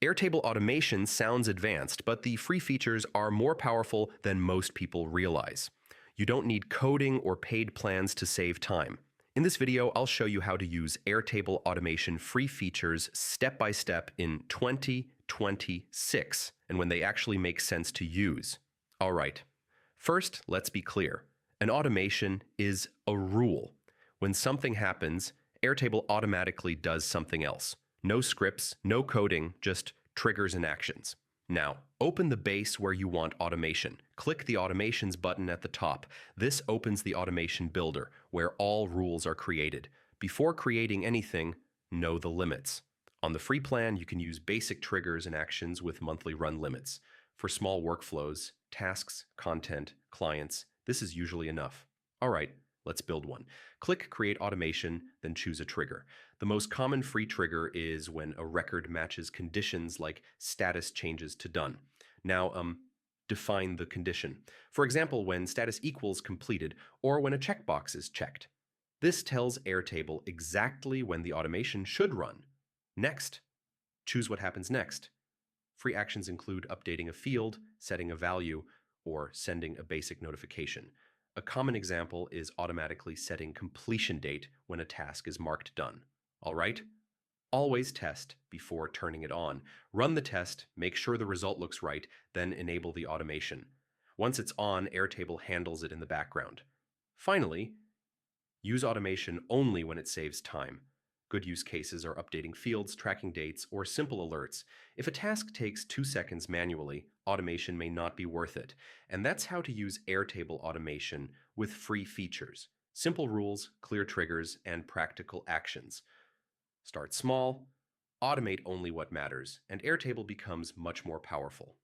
Airtable automation sounds advanced, but the free features are more powerful than most people realize. You don't need coding or paid plans to save time. In this video, I'll show you how to use Airtable automation free features step by step in 2026 and when they actually make sense to use. All right. First, let's be clear. An automation is a rule. When something happens, Airtable automatically does something else. No scripts, no coding, just triggers and actions. Now, open the base where you want automation. Click the Automations button at the top. This opens the Automation Builder, where all rules are created. Before creating anything, know the limits. On the free plan, you can use basic triggers and actions with monthly run limits. For small workflows, tasks, content, clients, this is usually enough. All right, let's build one. Click Create Automation, then choose a trigger. The most common free trigger is when a record matches conditions like status changes to done. Now, define the condition. For example, when status equals completed or when a checkbox is checked. This tells Airtable exactly when the automation should run. Next, choose what happens next. Free actions include updating a field, setting a value, or sending a basic notification. A common example is automatically setting completion date when a task is marked done. All right? Always test before turning it on. Run the test, make sure the result looks right, then enable the automation. Once it's on, Airtable handles it in the background. Finally, use automation only when it saves time. Good use cases are updating fields, tracking dates, or simple alerts. If a task takes 2 seconds manually, automation may not be worth it. And that's how to use Airtable automation with free features. Simple rules, clear triggers, and practical actions. Start small, automate only what matters, and Airtable becomes much more powerful.